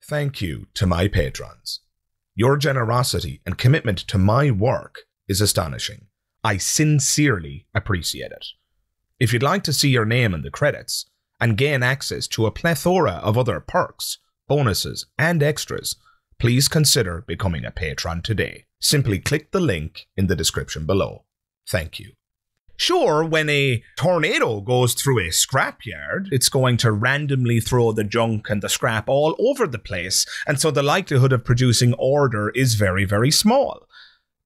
Thank you to my patrons. Your generosity and commitment to my work is astonishing. I sincerely appreciate it. If you'd like to see your name in the credits and gain access to a plethora of other perks, bonuses, and extras, please consider becoming a patron today. Simply click the link in the description below. Thank you. Sure, when a tornado goes through a scrapyard, it's going to randomly throw the junk and the scrap all over the place, and so the likelihood of producing order is very, very small.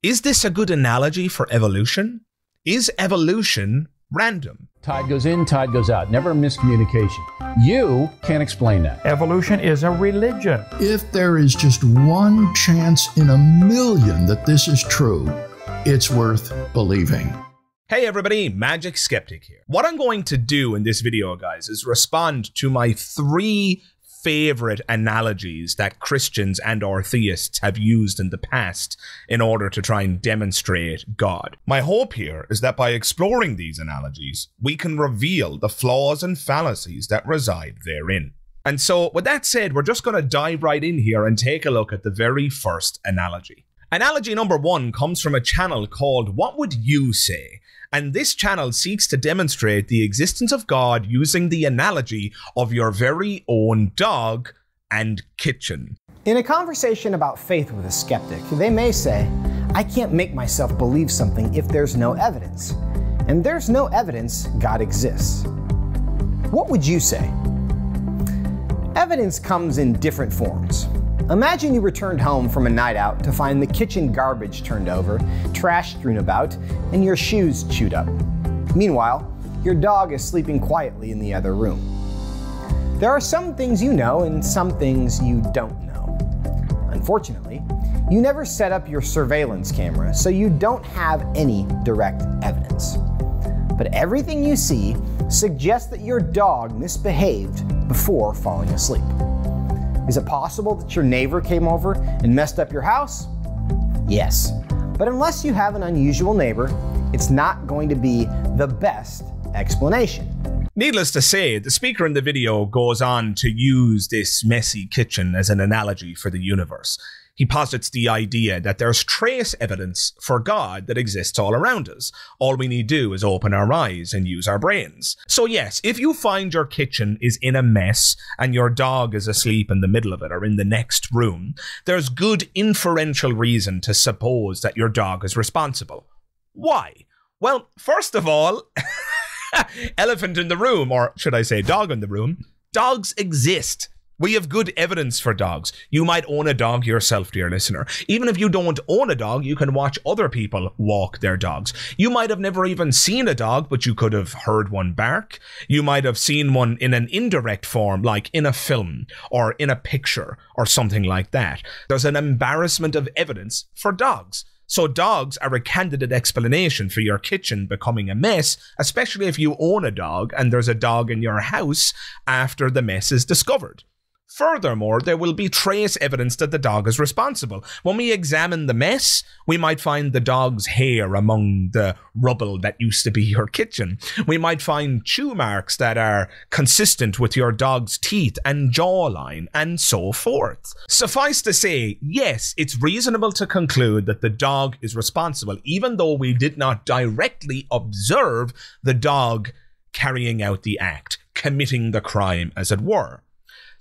Is this a good analogy for evolution? Is evolution random? Tide goes in, tide goes out. Never miscommunication. You can't explain that. Evolution is a religion. If there is just one chance in a million that this is true, it's worth believing. Hey everybody, Magic Skeptic here. What I'm going to do in this video, guys, is respond to my 3 favorite analogies that Christians and or theists have used in the past in order to try and demonstrate God. My hope here is that by exploring these analogies, we can reveal the flaws and fallacies that reside therein. And so, with that said, we're just going to dive right in here and take a look at the very first analogy. Analogy number 1 comes from a channel called What Would You Say? And this channel seeks to demonstrate the existence of God using the analogy of your very own dog and kitchen. In a conversation about faith with a skeptic, they may say, I can't make myself believe something if there's no evidence. And there's no evidence God exists. What would you say? Evidence comes in different forms. Imagine you returned home from a night out to find the kitchen garbage turned over, trash strewn about, and your shoes chewed up. Meanwhile, your dog is sleeping quietly in the other room. There are some things you know and some things you don't know. Unfortunately, you never set up your surveillance camera, so you don't have any direct evidence. But everything you see suggests that your dog misbehaved before falling asleep. Is it possible that your neighbor came over and messed up your house? Yes, but unless you have an unusual neighbor, it's not going to be the best explanation. Needless to say, the speaker in the video goes on to use this messy kitchen as an analogy for the universe. He posits the idea that there's trace evidence for God that exists all around us. All we need to do is open our eyes and use our brains. So yes, if you find your kitchen is in a mess and your dog is asleep in the middle of it or in the next room, there's good inferential reason to suppose that your dog is responsible. Why? Well, first of all, elephant in the room, or should I say dog in the room, dogs exist. We have good evidence for dogs. You might own a dog yourself, dear listener. Even if you don't own a dog, you can watch other people walk their dogs. You might have never even seen a dog, but you could have heard one bark. You might have seen one in an indirect form, like in a film or in a picture or something like that. There's an embarrassment of evidence for dogs. So dogs are a candidate explanation for your kitchen becoming a mess, especially if you own a dog and there's a dog in your house after the mess is discovered. Furthermore, there will be trace evidence that the dog is responsible. When we examine the mess, we might find the dog's hair among the rubble that used to be your kitchen. We might find chew marks that are consistent with your dog's teeth and jawline, and so forth. Suffice to say, yes, it's reasonable to conclude that the dog is responsible, even though we did not directly observe the dog carrying out the act, committing the crime, as it were.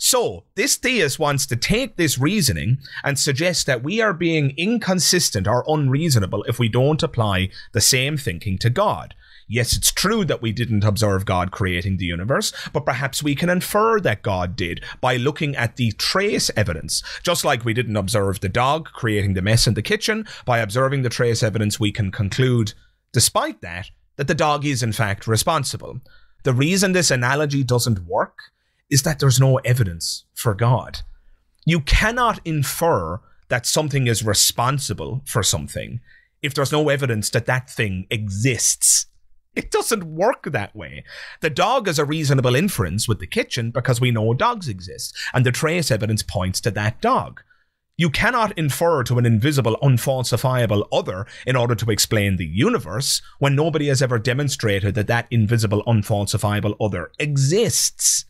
So, this theist wants to take this reasoning and suggest that we are being inconsistent or unreasonable if we don't apply the same thinking to God. Yes, it's true that we didn't observe God creating the universe, but perhaps we can infer that God did by looking at the trace evidence. Just like we didn't observe the dog creating the mess in the kitchen, by observing the trace evidence we can conclude, despite that the dog is in fact responsible. The reason this analogy doesn't work is that there's no evidence for God. You cannot infer that something is responsible for something if there's no evidence that that thing exists. It doesn't work that way. The dog is a reasonable inference with the kitchen because we know dogs exist, and the trace evidence points to that dog. You cannot infer to an invisible, unfalsifiable other in order to explain the universe when nobody has ever demonstrated that that invisible, unfalsifiable other exists.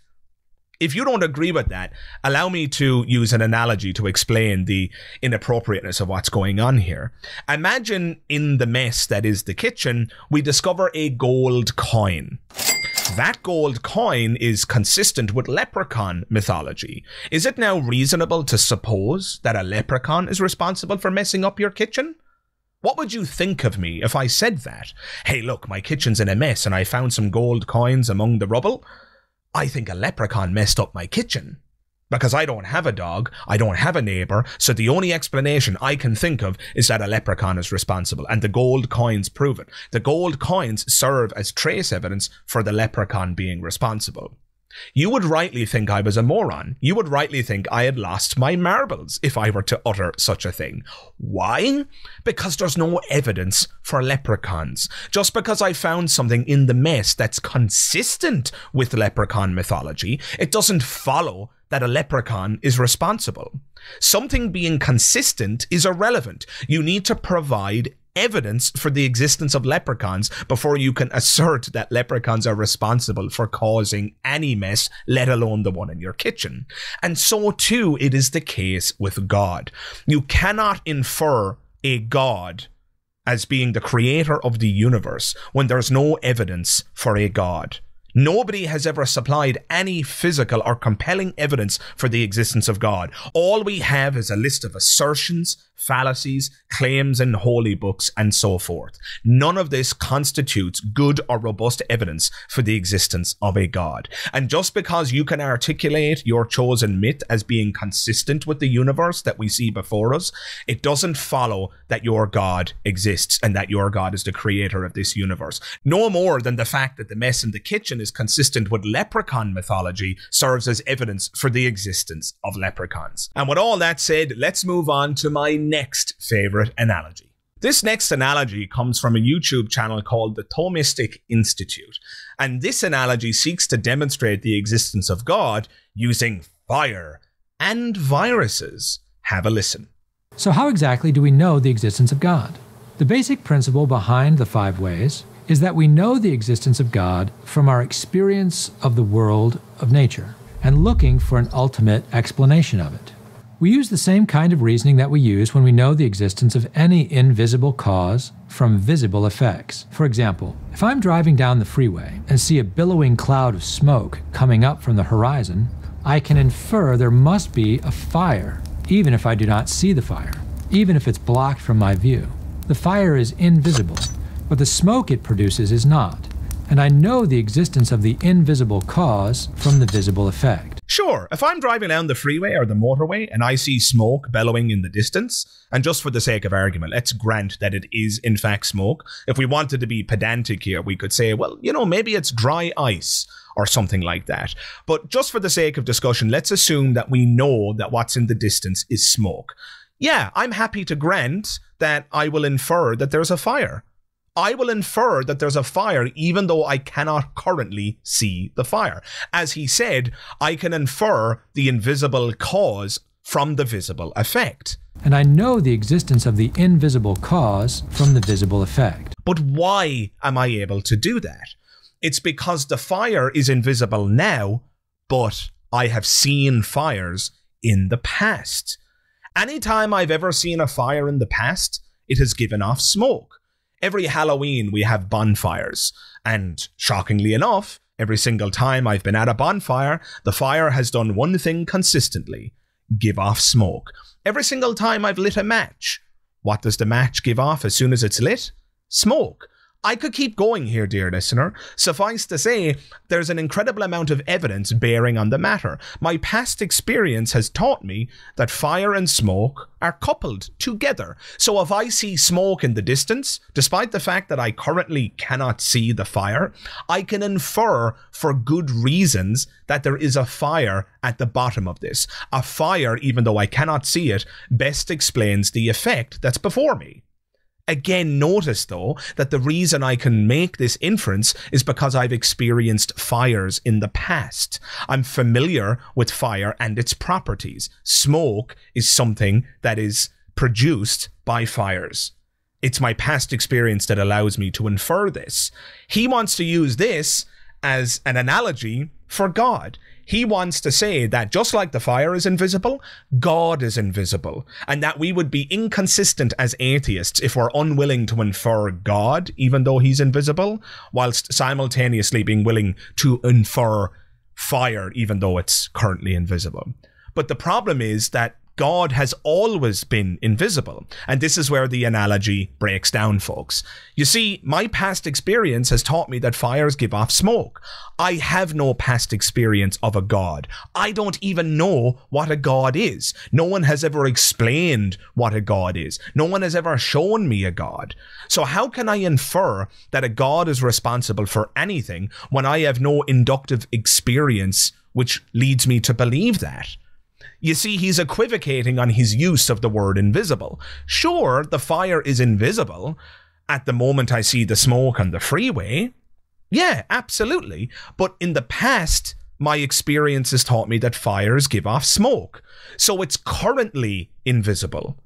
If you don't agree with that, allow me to use an analogy to explain the inappropriateness of what's going on here. Imagine in the mess that is the kitchen, we discover a gold coin. That gold coin is consistent with leprechaun mythology. Is it now reasonable to suppose that a leprechaun is responsible for messing up your kitchen? What would you think of me if I said that? Hey, look, my kitchen's in a mess and I found some gold coins among the rubble. I think a leprechaun messed up my kitchen. Because I don't have a dog, I don't have a neighbour, so the only explanation I can think of is that a leprechaun is responsible, and the gold coins prove it. The gold coins serve as trace evidence for the leprechaun being responsible. You would rightly think I was a moron. You would rightly think I had lost my marbles if I were to utter such a thing. Why? Because there's no evidence for leprechauns. Just because I found something in the mess that's consistent with leprechaun mythology, it doesn't follow that a leprechaun is responsible. Something being consistent is irrelevant. You need to provide evidence for the existence of leprechauns before you can assert that leprechauns are responsible for causing any mess, let alone the one in your kitchen. And so too it is the case with God. You cannot infer a God as being the creator of the universe when there's no evidence for a God. Nobody has ever supplied any physical or compelling evidence for the existence of God. All we have is a list of assertions, fallacies, claims in holy books, and so forth. None of this constitutes good or robust evidence for the existence of a God. And just because you can articulate your chosen myth as being consistent with the universe that we see before us, it doesn't follow that your God exists and that your God is the creator of this universe. No more than the fact that the mess in the kitchen is consistent with leprechaun mythology serves as evidence for the existence of leprechauns. And with all that said, let's move on to my next favorite analogy. This next analogy comes from a YouTube channel called the Thomistic Institute, and this analogy seeks to demonstrate the existence of God using fire and viruses. Have a listen. So how exactly do we know the existence of God? The basic principle behind the 5 ways is that we know the existence of God from our experience of the world of nature and looking for an ultimate explanation of it. We use the same kind of reasoning that we use when we know the existence of any invisible cause from visible effects. For example, if I'm driving down the freeway and see a billowing cloud of smoke coming up from the horizon, I can infer there must be a fire, even if I do not see the fire, even if it's blocked from my view. The fire is invisible, but the smoke it produces is not, and I know the existence of the invisible cause from the visible effect. Sure, if I'm driving down the freeway or the motorway and I see smoke bellowing in the distance, and just for the sake of argument, let's grant that it is in fact smoke. If we wanted to be pedantic here, we could say, well, you know, maybe it's dry ice or something like that. But just for the sake of discussion, let's assume that we know that what's in the distance is smoke. Yeah, I'm happy to grant that I will infer that there's a fire. I will infer that there's a fire even though I cannot currently see the fire. As he said, I can infer the invisible cause from the visible effect. And I know the existence of the invisible cause from the visible effect. But why am I able to do that? It's because the fire is invisible now, but I have seen fires in the past. Anytime I've ever seen a fire in the past, it has given off smoke. Every Halloween we have bonfires, and shockingly enough, every single time I've been at a bonfire, the fire has done one thing consistently: give off smoke. Every single time I've lit a match, what does the match give off as soon as it's lit? Smoke. I could keep going here, dear listener. Suffice to say, there's an incredible amount of evidence bearing on the matter. My past experience has taught me that fire and smoke are coupled together. So if I see smoke in the distance, despite the fact that I currently cannot see the fire, I can infer for good reasons that there is a fire at the bottom of this. A fire, even though I cannot see it, best explains the effect that's before me. Again, notice though that the reason I can make this inference is because I've experienced fires in the past. I'm familiar with fire and its properties. Smoke is something that is produced by fires. It's my past experience that allows me to infer this. He wants to use this as an analogy for God. He wants to say that just like the fire is invisible, God is invisible, and that we would be inconsistent as atheists if we're unwilling to infer God, even though he's invisible, whilst simultaneously being willing to infer fire, even though it's currently invisible. But the problem is that God has always been invisible. And this is where the analogy breaks down, folks. You see, my past experience has taught me that fires give off smoke. I have no past experience of a God. I don't even know what a God is. No one has ever explained what a God is. No one has ever shown me a God. So how can I infer that a God is responsible for anything when I have no inductive experience which leads me to believe that? You see, he's equivocating on his use of the word invisible. Sure, the fire is invisible at the moment I see the smoke on the freeway. Yeah, absolutely. But in the past, my experience has taught me that fires give off smoke. So it's currently invisible.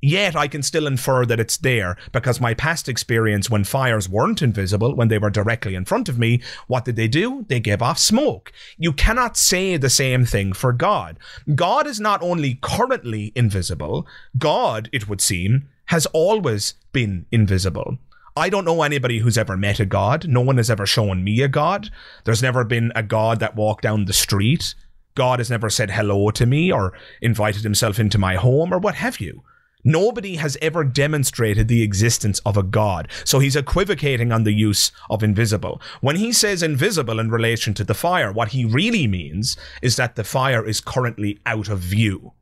Yet I can still infer that it's there because my past experience when fires weren't invisible, when they were directly in front of me, what did they do? They gave off smoke. You cannot say the same thing for God. God is not only currently invisible, God, it would seem, has always been invisible. I don't know anybody who's ever met a God. No one has ever shown me a God. There's never been a God that walked down the street. God has never said hello to me or invited himself into my home or what have you. Nobody has ever demonstrated the existence of a God, so he's equivocating on the use of invisible. When he says invisible in relation to the fire, what he really means is that the fire is currently out of view.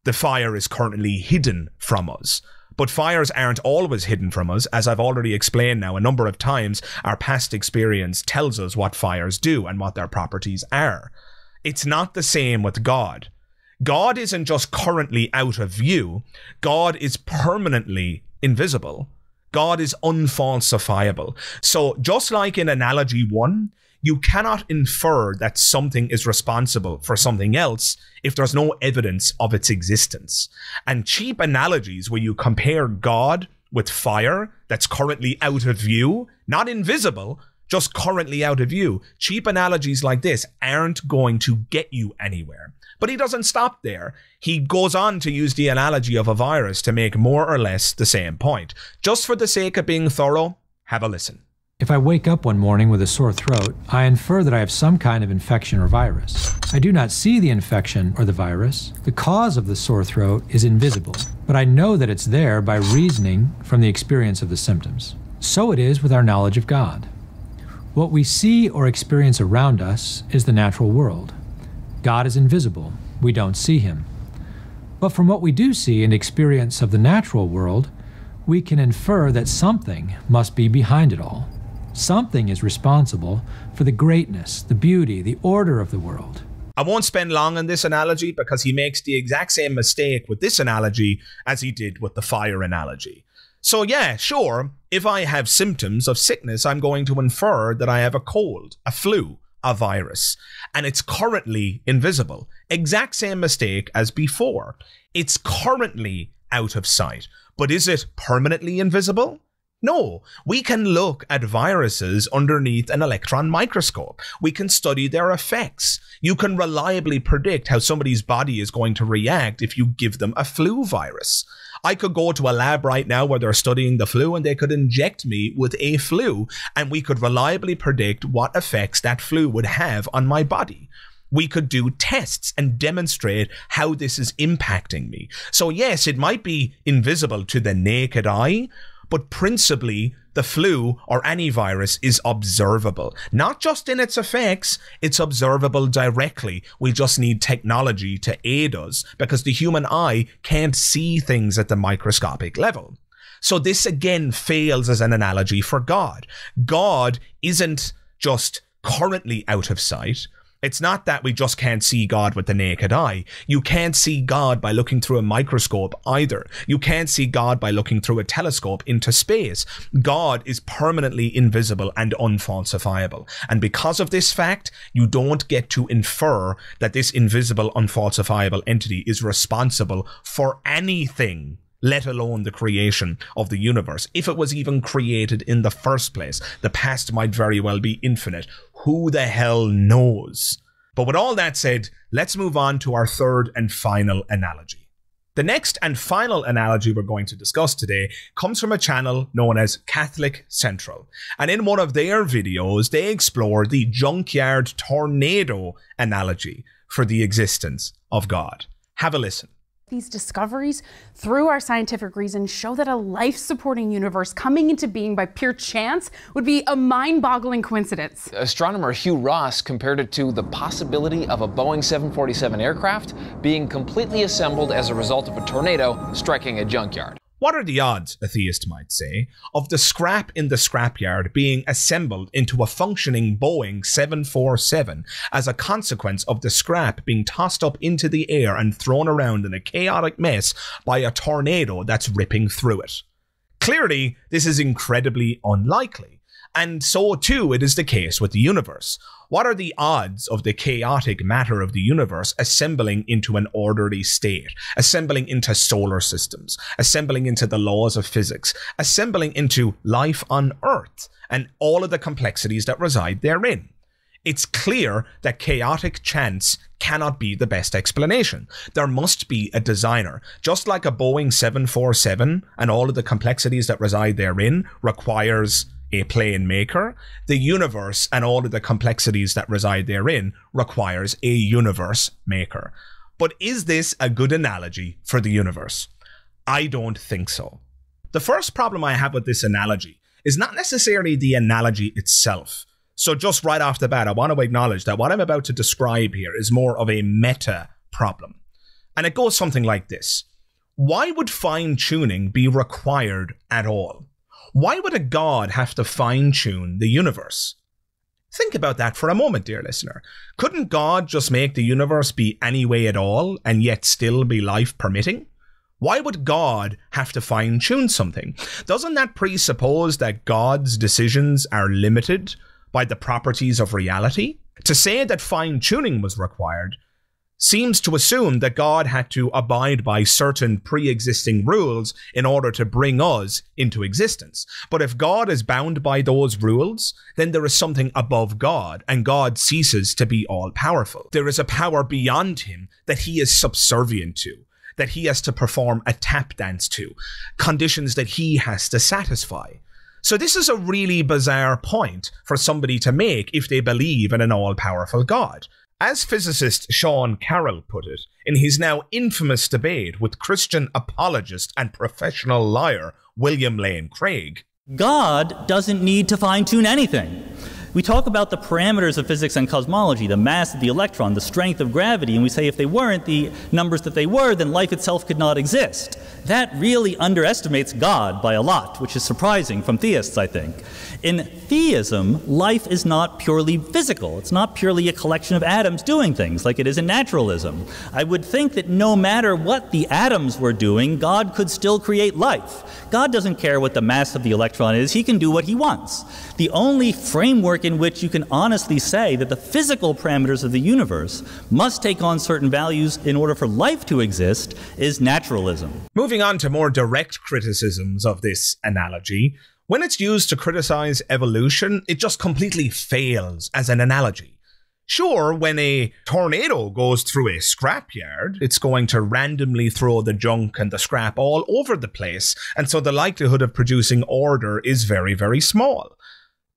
The fire is currently hidden from us. But fires aren't always hidden from us. As I've already explained now a number of times, our past experience tells us what fires do and what their properties are. It's not the same with God. God isn't just currently out of view. God is permanently invisible. God is unfalsifiable. So just like in Analogy 1, you cannot infer that something is responsible for something else if there's no evidence of its existence. And cheap analogies where you compare God with fire that's currently out of view, not invisible, just currently out of view, cheap analogies like this aren't going to get you anywhere. But he doesn't stop there. He goes on to use the analogy of a virus to make more or less the same point. Just for the sake of being thorough, have a listen. If I wake up one morning with a sore throat, I infer that I have some kind of infection or virus. I do not see the infection or the virus. The cause of the sore throat is invisible, but I know that it's there by reasoning from the experience of the symptoms. So it is with our knowledge of God. What we see or experience around us is the natural world. God is invisible. We don't see him. But from what we do see and experience of the natural world, we can infer that something must be behind it all. Something is responsible for the greatness, the beauty, the order of the world. I won't spend long on this analogy because he makes the exact same mistake with this analogy as he did with the fire analogy. So yeah, sure, if I have symptoms of sickness, I'm going to infer that I have a cold, a flu, a virus, and it's currently invisible. Exact same mistake as before. It's currently out of sight, but is it permanently invisible? No, we can look at viruses underneath an electron microscope. We can study their effects. You can reliably predict how somebody's body is going to react if you give them a flu virus. I could go to a lab right now where they're studying the flu and they could inject me with a flu and we could reliably predict what effects that flu would have on my body. We could do tests and demonstrate how this is impacting me. So yes, it might be invisible to the naked eye, but principally the flu or any virus is observable. Not just in its effects, it's observable directly. We just need technology to aid us because the human eye can't see things at the microscopic level. So this again fails as an analogy for God. God isn't just currently out of sight. It's not that we just can't see God with the naked eye. You can't see God by looking through a microscope either. You can't see God by looking through a telescope into space. God is permanently invisible and unfalsifiable. And because of this fact, you don't get to infer that this invisible, unfalsifiable entity is responsible for anything, let alone the creation of the universe. If it was even created in the first place, the past might very well be infinite. Who the hell knows? But with all that said, let's move on to our third and final analogy. The next and final analogy we're going to discuss today comes from a channel known as Catholic Central. And in one of their videos, they explore the junkyard tornado analogy for the existence of God. Have a listen. These discoveries, through our scientific reason, show that a life-supporting universe coming into being by pure chance would be a mind-boggling coincidence. Astronomer Hugh Ross compared it to the possibility of a Boeing 747 aircraft being completely assembled as a result of a tornado striking a junkyard. What are the odds, a theist might say, of the scrap in the scrapyard being assembled into a functioning Boeing 747 as a consequence of the scrap being tossed up into the air and thrown around in a chaotic mess by a tornado that's ripping through it? Clearly, this is incredibly unlikely, and so too it is the case with the universe. What are the odds of the chaotic matter of the universe assembling into an orderly state, assembling into solar systems, assembling into the laws of physics, assembling into life on Earth, and all of the complexities that reside therein? It's clear that chaotic chance cannot be the best explanation. There must be a designer. Just like a Boeing 747 and all of the complexities that reside therein requires a plane maker, the universe and all of the complexities that reside therein requires a universe maker. But is this a good analogy for the universe? I don't think so. The first problem I have with this analogy is not necessarily the analogy itself. So just right off the bat, I want to acknowledge that what I'm about to describe here is more of a meta problem. And it goes something like this. Why would fine-tuning be required at all? Why would a god have to fine-tune the universe? Think about that for a moment, dear listener. Couldn't God just make the universe be any way at all and yet still be life permitting? Why would God have to fine-tune something? Doesn't that presuppose that God's decisions are limited by the properties of reality? To say that fine-tuning was required seems to assume that God had to abide by certain pre-existing rules in order to bring us into existence. But if God is bound by those rules, then there is something above God, and God ceases to be all-powerful. There is a power beyond him that he is subservient to, that he has to perform a tap dance to, conditions that he has to satisfy. So this is a really bizarre point for somebody to make if they believe in an all-powerful God. As physicist Sean Carroll put it in his now infamous debate with Christian apologist and professional liar William Lane Craig, God doesn't need to fine-tune anything. We talk about the parameters of physics and cosmology, the mass of the electron, the strength of gravity, and we say if they weren't the numbers that they were, then life itself could not exist. That really underestimates God by a lot, which is surprising from theists, I think. In theism, life is not purely physical. It's not purely a collection of atoms doing things like it is in naturalism. I would think that no matter what the atoms were doing, God could still create life. God doesn't care what the mass of the electron is. He can do what he wants. The only framework in which you can honestly say that the physical parameters of the universe must take on certain values in order for life to exist is naturalism. Moving on to more direct criticisms of this analogy, when it's used to criticize evolution, it just completely fails as an analogy. Sure, when a tornado goes through a scrapyard, it's going to randomly throw the junk and the scrap all over the place, and so the likelihood of producing order is very, very small.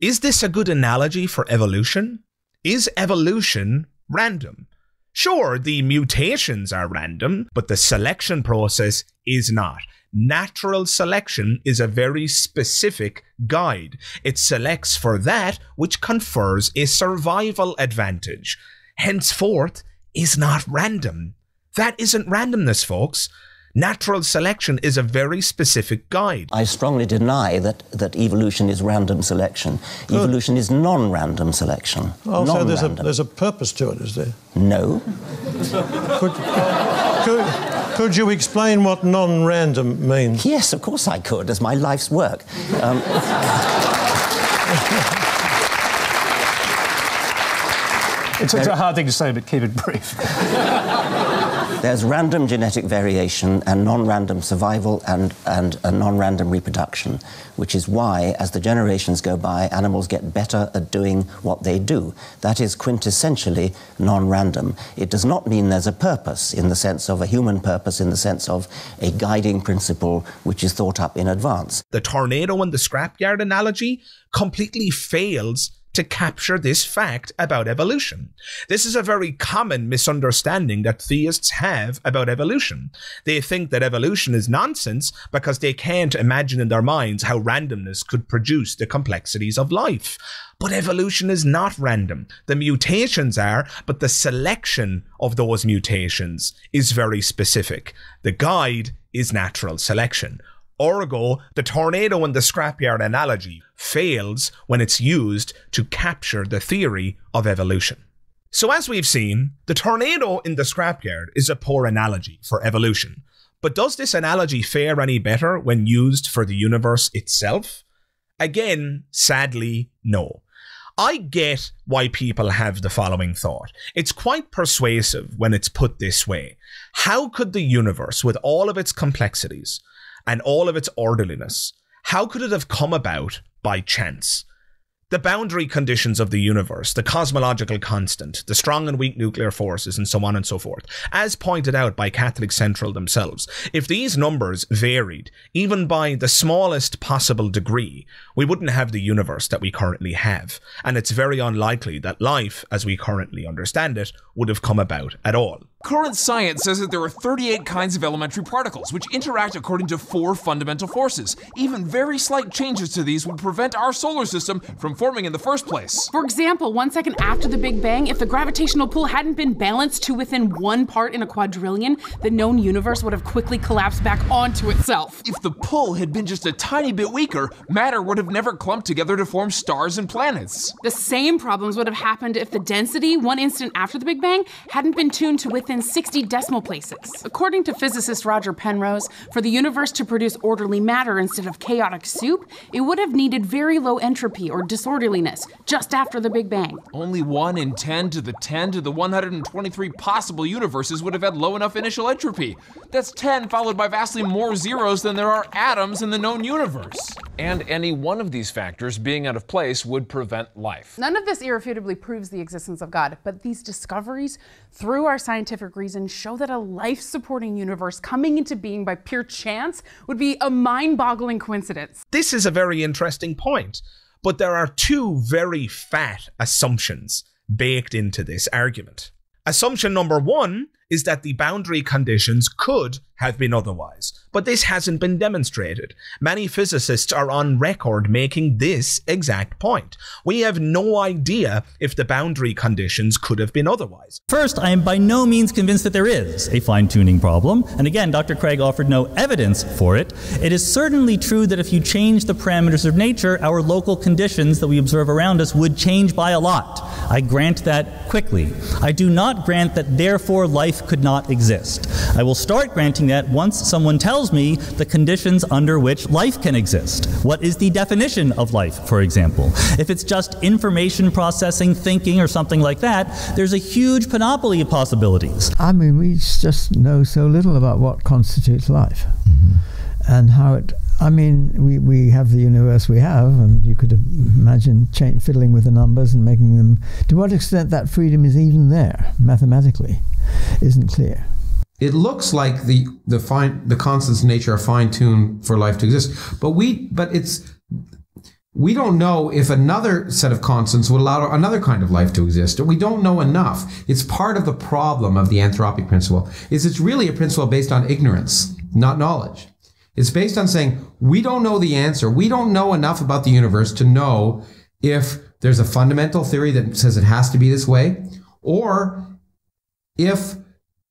Is this a good analogy for evolution? Is evolution random? Sure, the mutations are random, but the selection process is not. Natural selection is a very specific guide. It selects for that which confers a survival advantage. Henceforth, is not random. That isn't randomness, folks. Natural selection is a very specific guide. I strongly deny that evolution is random selection. Evolution is non-random selection. Oh, so there's a purpose to it, is there? No. Could you explain what non-random means? Yes, of course I could. It's my life's work. It's a hard thing to say, but keep it brief. There's random genetic variation and non-random survival and a non-random reproduction, which is why, as the generations go by, animals get better at doing what they do. That is quintessentially non-random. It does not mean there's a purpose in the sense of a human purpose, in the sense of a guiding principle which is thought up in advance. The tornado and the scrapyard analogy completely fails to capture this fact about evolution. This is a very common misunderstanding that theists have about evolution. They think that evolution is nonsense because they can't imagine in their minds how randomness could produce the complexities of life. But evolution is not random. The mutations are, but the selection of those mutations is very specific. The guide is natural selection. Ergo, the tornado and the scrapyard analogy fails when it's used to capture the theory of evolution. So as we've seen, the tornado in the scrapyard is a poor analogy for evolution. But does this analogy fare any better when used for the universe itself? Again, sadly, no. I get why people have the following thought. It's quite persuasive when it's put this way. How could the universe, with all of its complexities and all of its orderliness, how could it have come about by chance? The boundary conditions of the universe, the cosmological constant, the strong and weak nuclear forces, and so on and so forth, as pointed out by Catholic Central themselves, if these numbers varied, even by the smallest possible degree, we wouldn't have the universe that we currently have, and it's very unlikely that life, as we currently understand it, would have come about at all. Current science says that there are 38 kinds of elementary particles, which interact according to 4 fundamental forces. Even very slight changes to these would prevent our solar system from forming in the first place. For example, 1 second after the Big Bang, if the gravitational pull hadn't been balanced to within 1 part in a quadrillion, the known universe would have quickly collapsed back onto itself. If the pull had been just a tiny bit weaker, matter would have never clumped together to form stars and planets. The same problems would have happened if the density, 1 instant after the Big Bang, hadn't been tuned to within 60 decimal places. According to physicist Roger Penrose, for the universe to produce orderly matter instead of chaotic soup, it would have needed very low entropy or disorderliness just after the Big Bang. Only 1 in 10 to the 10 to the 123 possible universes would have had low enough initial entropy. That's 10 followed by vastly more zeros than there are atoms in the known universe. And any one of these factors being out of place would prevent life. None of this irrefutably proves the existence of God, but these discoveries, through our scientific reason, show that a life-supporting universe coming into being by pure chance would be a mind-boggling coincidence. This is a very interesting point, but there are 2 very fat assumptions baked into this argument. Assumption number 1 is that the boundary conditions could have been otherwise, but this hasn't been demonstrated. Many physicists are on record making this exact point. We have no idea if the boundary conditions could have been otherwise. First, I am by no means convinced that there is a fine-tuning problem, and again, Dr. Craig offered no evidence for it. It is certainly true that if you change the parameters of nature, our local conditions that we observe around us would change by a lot. I grant that quickly. I do not grant that therefore life could not exist. I will start granting that once someone tells me the conditions under which life can exist. What is the definition of life, for example? If it's just information processing, thinking, or something like that, there's a huge panoply of possibilities. I mean, we just know so little about what constitutes life and how it... I mean, we have the universe we have, and you could imagine fiddling with the numbers and making them... To what extent that freedom is even there, mathematically, isn't clear. It looks like the constants in nature are fine-tuned for life to exist, but we don't know if another set of constants would allow another kind of life to exist. We don't know enough. It's part of the problem of the anthropic principle. It's really a principle based on ignorance, not knowledge. It's based on saying, we don't know the answer. We don't know enough about the universe to know if there's a fundamental theory that says it has to be this way, or if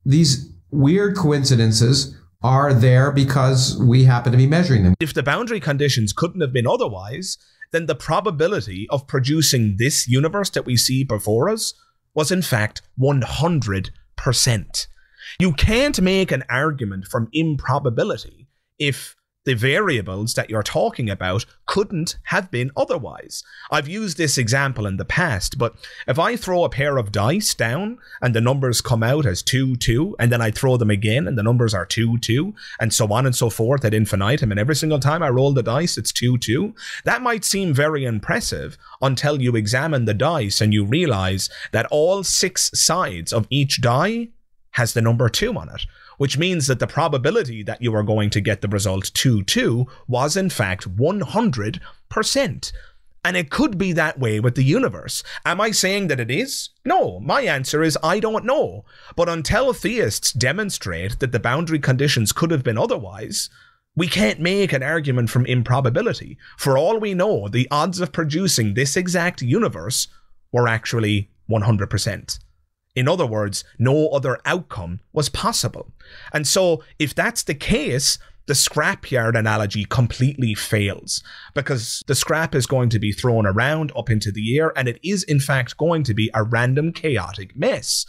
these weird coincidences are there because we happen to be measuring them. If the boundary conditions couldn't have been otherwise, then the probability of producing this universe that we see before us was in fact 100%. You can't make an argument from improbability if the variables that you're talking about couldn't have been otherwise. I've used this example in the past, but if I throw a pair of dice down and the numbers come out as 2, 2, and then I throw them again and the numbers are 2, 2, and so on and so forth ad infinitum, and every single time I roll the dice it's 2, 2, that might seem very impressive until you examine the dice and you realize that all 6 sides of each die has the number 2 on it, which means that the probability that you are going to get the result 2, 2 was in fact 100%. And it could be that way with the universe. Am I saying that it is? No, my answer is I don't know. But until theists demonstrate that the boundary conditions could have been otherwise, we can't make an argument from improbability. For all we know, the odds of producing this exact universe were actually 100%. In other words, no other outcome was possible. And so, if that's the case, the scrapyard analogy completely fails, because the scrap is going to be thrown around up into the air, and it is in fact going to be a random chaotic mess.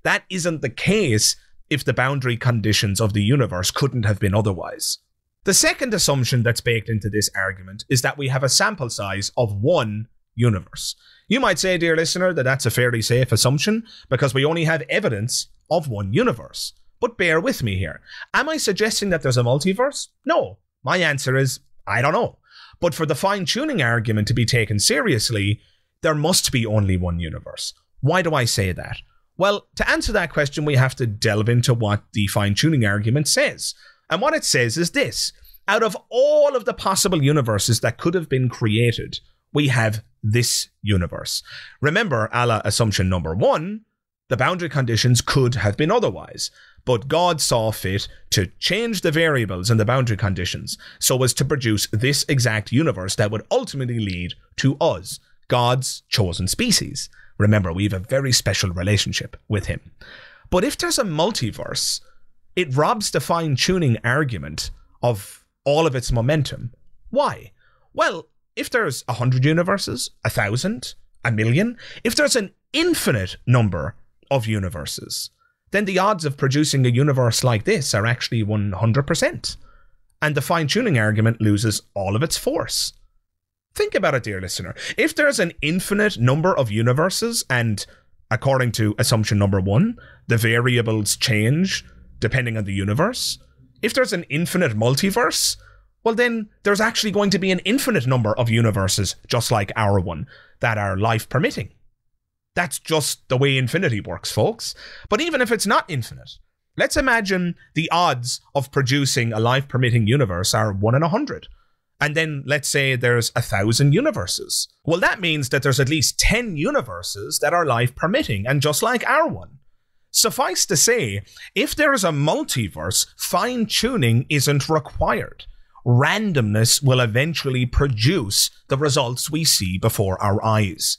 That isn't the case if the boundary conditions of the universe couldn't have been otherwise. The second assumption that's baked into this argument is that we have a sample size of one universe. You might say, dear listener, that that's a fairly safe assumption because we only have evidence of one universe. But bear with me here. Am I suggesting that there's a multiverse? No. My answer is, I don't know. But for the fine-tuning argument to be taken seriously, there must be only one universe. Why do I say that? Well, to answer that question, we have to delve into what the fine-tuning argument says. And what it says is this: out of all of the possible universes that could have been created, we have this universe. Remember, a la assumption number 1, the boundary conditions could have been otherwise, but God saw fit to change the variables in the boundary conditions so as to produce this exact universe that would ultimately lead to us, God's chosen species. Remember, we have a very special relationship with him. But if there's a multiverse, it robs the fine-tuning argument of all of its momentum. Why? Well, if there's 100 universes, 1,000, 1,000,000, if there's an infinite number of universes, then the odds of producing a universe like this are actually 100%. And the fine-tuning argument loses all of its force. Think about it, dear listener. If there's an infinite number of universes, and according to assumption number 1, the variables change depending on the universe, if there's an infinite multiverse, well then there's actually going to be an infinite number of universes just like our one that are life permitting. That's just the way infinity works, folks. But even if it's not infinite, let's imagine the odds of producing a life permitting universe are 1 in 100. And then let's say there's 1,000 universes. Well, that means that there's at least 10 universes that are life permitting and just like our one. Suffice to say, if there is a multiverse, fine-tuning isn't required. Randomness will eventually produce the results we see before our eyes.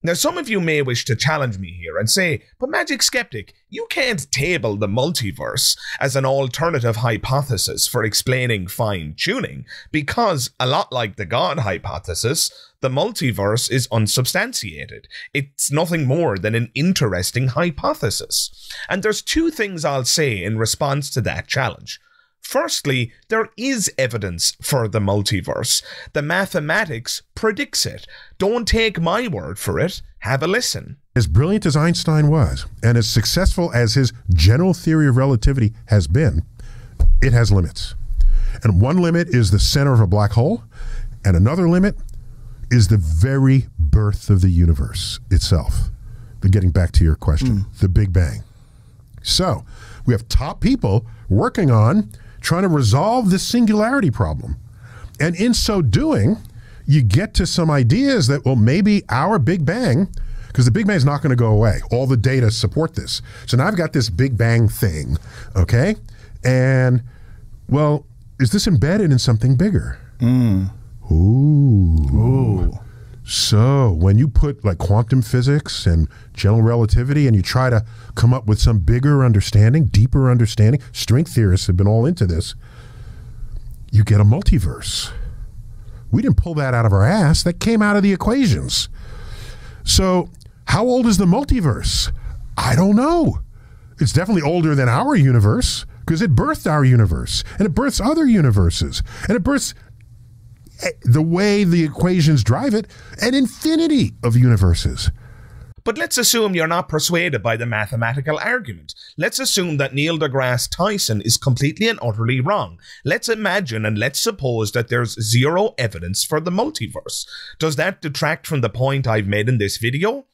Now, some of you may wish to challenge me here and say, but Magic Skeptic, you can't table the multiverse as an alternative hypothesis for explaining fine-tuning, because, a lot like the God hypothesis, the multiverse is unsubstantiated. It's nothing more than an interesting hypothesis. And there's 2 things I'll say in response to that challenge. Firstly, there is evidence for the multiverse. The mathematics predicts it. Don't take my word for it. Have a listen. As brilliant as Einstein was, and as successful as his general theory of relativity has been, it has limits. And one limit is the center of a black hole, and another limit is the very birth of the universe itself. Getting back to your question, the Big Bang. So, we have top people working on trying to resolve this singularity problem. And in so doing, you get to some ideas that, well, maybe our Big Bang, because the Big Bang is not going to go away. All the data support this. So now I've got this Big Bang thing, okay? And, well, is this embedded in something bigger? Ooh. So when you put like quantum physics and general relativity and you try to come up with some bigger understanding, deeper understanding, string theorists have been all into this, you get a multiverse. We didn't pull that out of our ass. That came out of the equations. So how old is the multiverse? I don't know. It's definitely older than our universe, because it birthed our universe, and it births other universes, and it births, the way the equations drive it, an infinity of universes. But let's assume you're not persuaded by the mathematical argument. Let's assume that Neil deGrasse Tyson is completely and utterly wrong. Let's imagine and let's suppose that there's zero evidence for the multiverse. Does that detract from the point I've made in this video?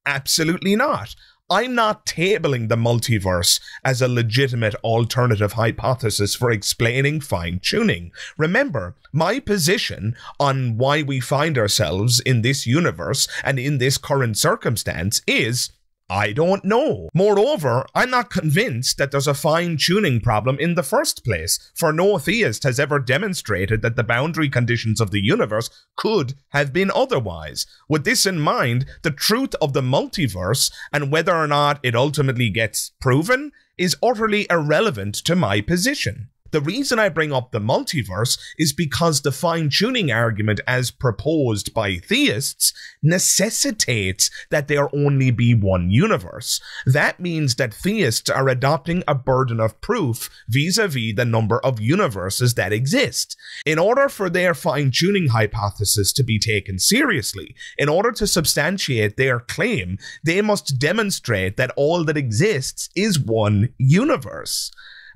Absolutely not. I'm not tabling the multiverse as a legitimate alternative hypothesis for explaining fine-tuning. Remember, my position on why we find ourselves in this universe and in this current circumstance is, I don't know. Moreover, I'm not convinced that there's a fine-tuning problem in the first place, for no theist has ever demonstrated that the boundary conditions of the universe could have been otherwise. With this in mind, the truth of the multiverse and whether or not it ultimately gets proven is utterly irrelevant to my position. The reason I bring up the multiverse is because the fine-tuning argument as proposed by theists necessitates that there only be one universe. That means that theists are adopting a burden of proof vis-a-vis the number of universes that exist. In order for their fine-tuning hypothesis to be taken seriously, in order to substantiate their claim, they must demonstrate that all that exists is one universe.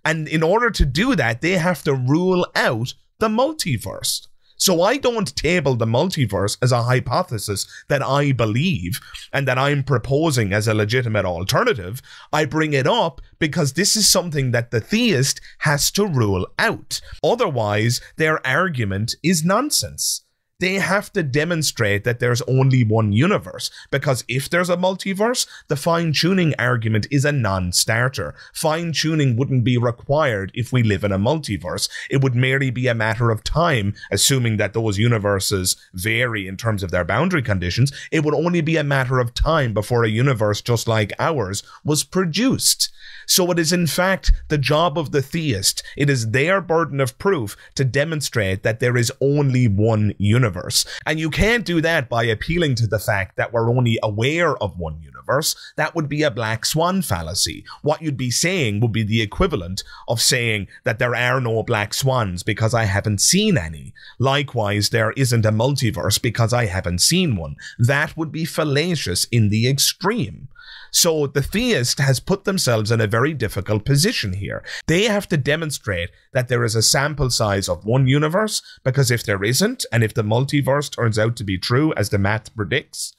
And in order to do that, they have to rule out the multiverse. So I don't table the multiverse as a hypothesis that I believe and that I'm proposing as a legitimate alternative. I bring it up because this is something that the theist has to rule out. Otherwise, their argument is nonsense. They have to demonstrate that there's only one universe, because if there's a multiverse, the fine-tuning argument is a non-starter. Fine-tuning wouldn't be required if we live in a multiverse. It would merely be a matter of time, assuming that those universes vary in terms of their boundary conditions. It would only be a matter of time before a universe just like ours was produced. So it is in fact the job of the theist, it is their burden of proof to demonstrate that there is only one universe. And you can't do that by appealing to the fact that we're only aware of one universe. That would be a black swan fallacy. What you'd be saying would be the equivalent of saying that there are no black swans because I haven't seen any. Likewise, there isn't a multiverse because I haven't seen one. That would be fallacious in the extreme. So the theist has put themselves in a very difficult position here. They have to demonstrate that there is a sample size of one universe, because if there isn't, and if the multiverse turns out to be true as the math predicts,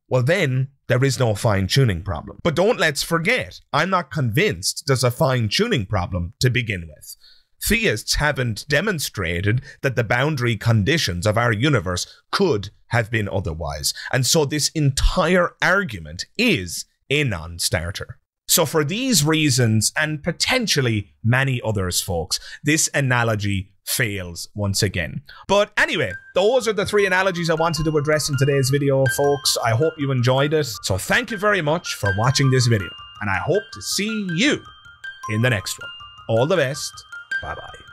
well then there is no fine-tuning problem. But don't let's forget, I'm not convinced there's a fine-tuning problem to begin with. Theists haven't demonstrated that the boundary conditions of our universe could have been otherwise. And so this entire argument is a non-starter. So for these reasons, and potentially many others, folks, this analogy fails once again. But anyway, those are the three analogies I wanted to address in today's video, folks. I hope you enjoyed it. So thank you very much for watching this video, and I hope to see you in the next one. All the best. Bye-bye.